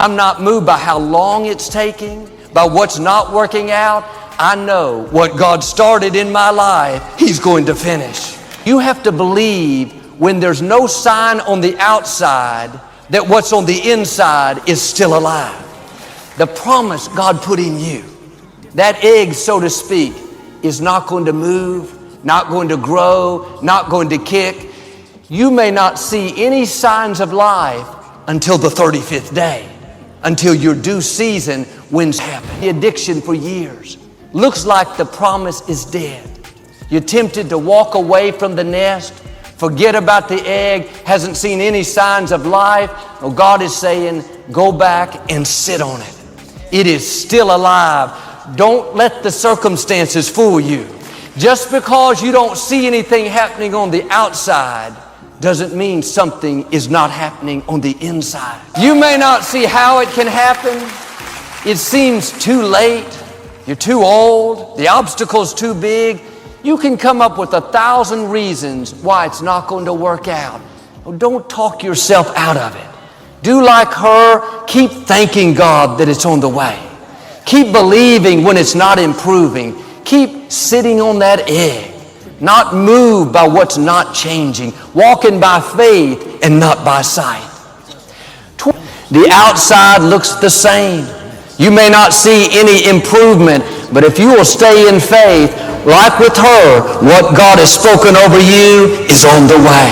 I'm not moved by how long it's taking, by what's not working out. I know what God started in my life, He's going to finish. You have to believe when there's no sign on the outside that what's on the inside is still alive. The promise God put in you, that egg, so to speak, is not going to move, not going to grow, not going to kick. You may not see any signs of life until the 35th day, until your due season when's happened. The addiction for years looks like the promise is dead. You're tempted to walk away from the nest, forget about the egg, hasn't seen any signs of life. Well, God is saying, go back and sit on it. It is still alive. Don't let the circumstances fool you. Just because you don't see anything happening on the outside doesn't mean something is not happening on the inside. You may not see how it can happen. It seems too late. You're too old. The obstacle's too big. You can come up with 1,000 reasons why it's not going to work out. Well, don't talk yourself out of it. Do like her. Keep thanking God that it's on the way. Keep believing when it's not improving. Keep sitting on that egg, not moved by what's not changing, walking by faith and not by sight. The outside looks the same. You may not see any improvement, but if you will stay in faith, like with her, what God has spoken over you is on the way.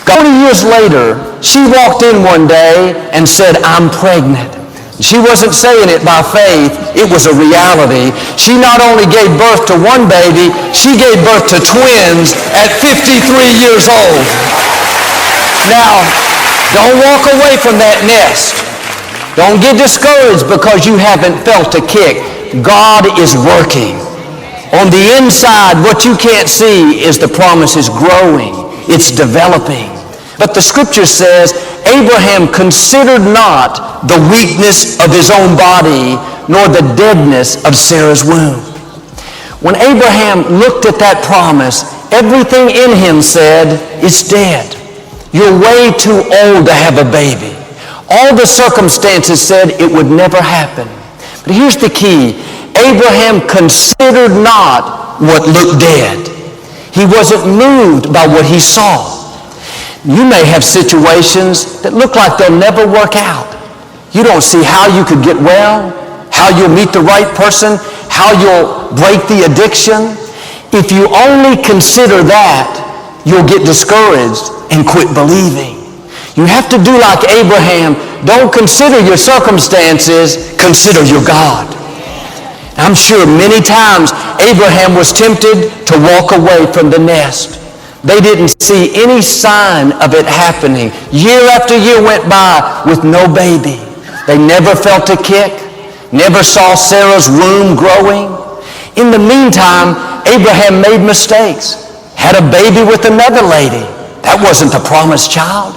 20 years later, she walked in one day and said, I'm pregnant. She wasn't saying it by faith, it was a reality. She not only gave birth to one baby, she gave birth to twins at 53 years old. Now, don't walk away from that nest. Don't get discouraged because you haven't felt a kick. God is working. On the inside, what you can't see is the promise is growing. It's developing. But the scripture says, Abraham considered not the weakness of his own body, nor the deadness of Sarah's womb. When Abraham looked at that promise, everything in him said, it's dead. You're way too old to have a baby. All the circumstances said it would never happen. But here's the key. Abraham considered not what looked dead. He wasn't moved by what he saw. You may have situations that look like they'll never work out. You don't see how you could get well, how you'll meet the right person, how you'll break the addiction. If you only consider that, you'll get discouraged and quit believing. You have to do like Abraham. Don't consider your circumstances, consider your God. I'm sure many times Abraham was tempted to walk away from the nest. They didn't see any sign of it happening. Year after year went by with no baby. They never felt a kick, never saw Sarah's womb growing. In the meantime, Abraham made mistakes, had a baby with another lady. That wasn't the promised child.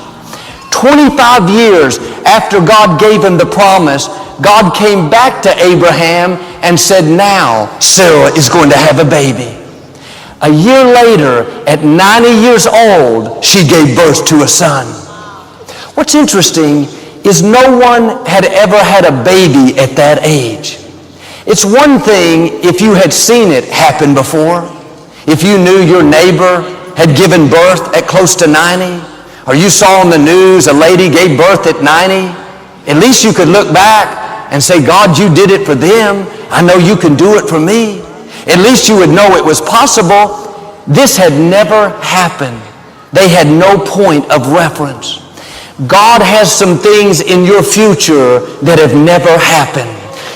25 years after God gave him the promise, God came back to Abraham and said, now Sarah is going to have a baby. A year later, at 90 years old, she gave birth to a son. What's interesting is no one had ever had a baby at that age. It's one thing if you had seen it happen before, if you knew your neighbor had given birth at close to 90, or you saw on the news a lady gave birth at 90, at least you could look back and say, God, you did it for them. I know you can do it for me. At least you would know it was possible. This had never happened. They had no point of reference. God has some things in your future that have never happened.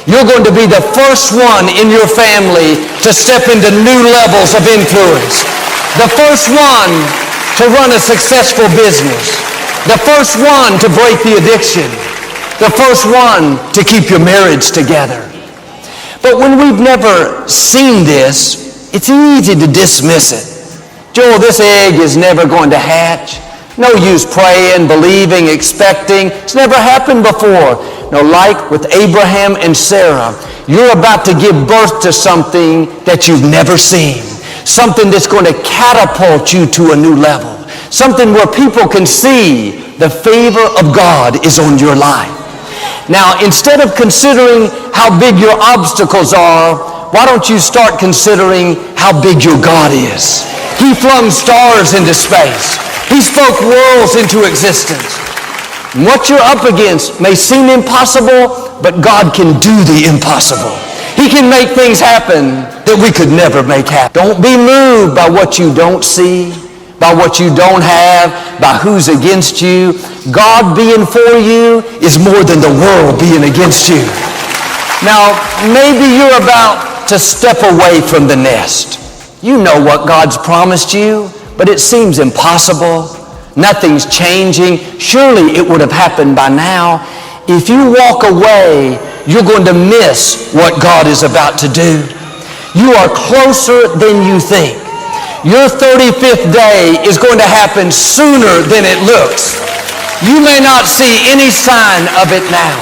You're going to be the first one in your family to step into new levels of influence. The first one to run a successful business. The first one to break the addiction. The first one to keep your marriage together. But when we've never seen this, it's easy to dismiss it. Joel, this egg is never going to hatch. No use praying, believing, expecting. It's never happened before. No, like with Abraham and Sarah, you're about to give birth to something that you've never seen. Something that's going to catapult you to a new level. Something where people can see the favor of God is on your life. Now, instead of considering how big your obstacles are, why don't you start considering how big your God is? He flung stars into space. He spoke worlds into existence. And what you're up against may seem impossible, but God can do the impossible. He can make things happen that we could never make happen. Don't be moved by what you don't see, by what you don't have, by who's against you. God being for you is more than the world being against you. Now, maybe you're about to step away from the nest. You know what God's promised you, but it seems impossible. Nothing's changing. Surely it would have happened by now. If you walk away, you're going to miss what God is about to do. You are closer than you think. Your 35th day is going to happen sooner than it looks. You may not see any sign of it now.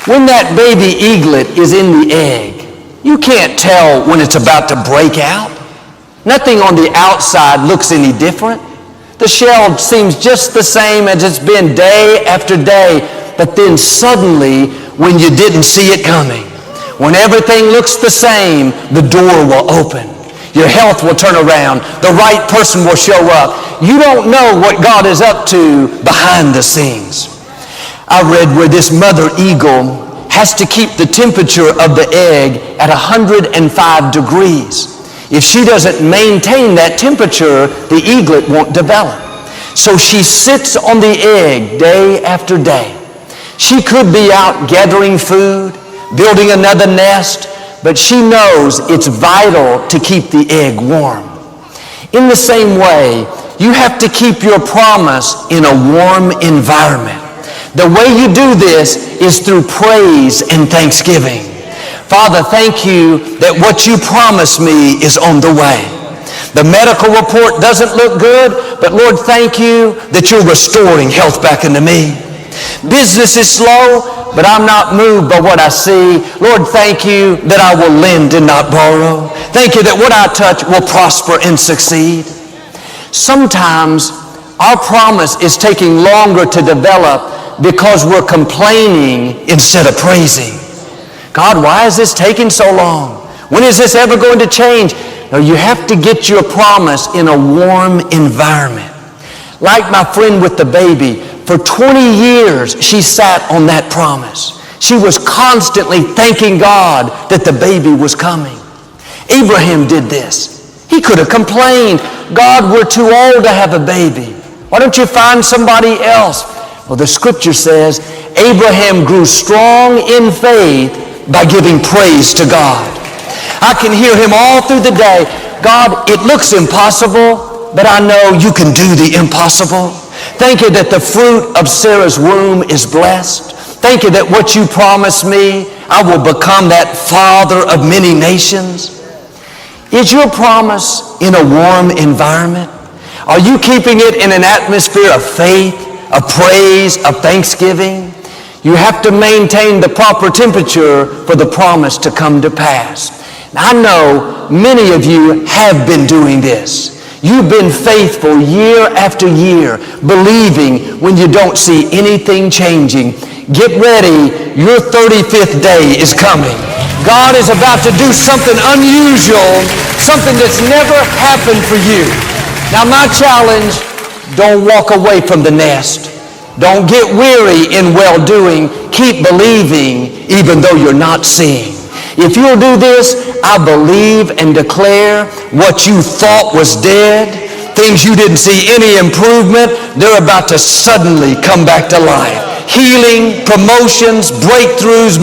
When that baby eaglet is in the egg, you can't tell when it's about to break out. Nothing on the outside looks any different. The shell seems just the same as it's been day after day, but then suddenly, when you didn't see it coming, when everything looks the same, the door will open. Your health will turn around. The right person will show up. You don't know what God is up to behind the scenes. I read where this mother eagle has to keep the temperature of the egg at 105 degrees. If she doesn't maintain that temperature, the eaglet won't develop. So she sits on the egg day after day. She could be out gathering food, building another nest, but she knows it's vital to keep the egg warm. In the same way, you have to keep your promise in a warm environment. The way you do this is through praise and thanksgiving. Father, thank you that what you promised me is on the way. The medical report doesn't look good, but Lord, thank you that you're restoring health back into me. Business is slow, but I'm not moved by what I see. Lord, thank you that I will lend and not borrow. Thank you that what I touch will prosper and succeed. Sometimes our promise is taking longer to develop because we're complaining instead of praising. God, why is this taking so long? When is this ever going to change? No, you have to get your promise in a warm environment. Like my friend with the baby, for 20 years she sat on that promise. She was constantly thanking God that the baby was coming. Abraham did this. He could have complained, God, we're too old to have a baby. Why don't you find somebody else? Well, the scripture says Abraham grew strong in faith by giving praise to God. I can hear him all through the day. God, it looks impossible, but I know you can do the impossible. Thank you that the fruit of Sarah's womb is blessed. Thank you that what you promised me, I will become that father of many nations. Is your promise in a warm environment? Are you keeping it in an atmosphere of faith, of praise, of thanksgiving? You have to maintain the proper temperature for the promise to come to pass. Now, I know many of you have been doing this. You've been faithful year after year, believing when you don't see anything changing. Get ready, your 35th day is coming. God is about to do something unusual, something that's never happened for you. Now, my challenge, don't walk away from the nest. Don't get weary in well-doing. Keep believing even though you're not seeing. If you'll do this, I believe and declare what you thought was dead, things you didn't see any improvement, they're about to suddenly come back to life. Healing, promotions, breakthroughs,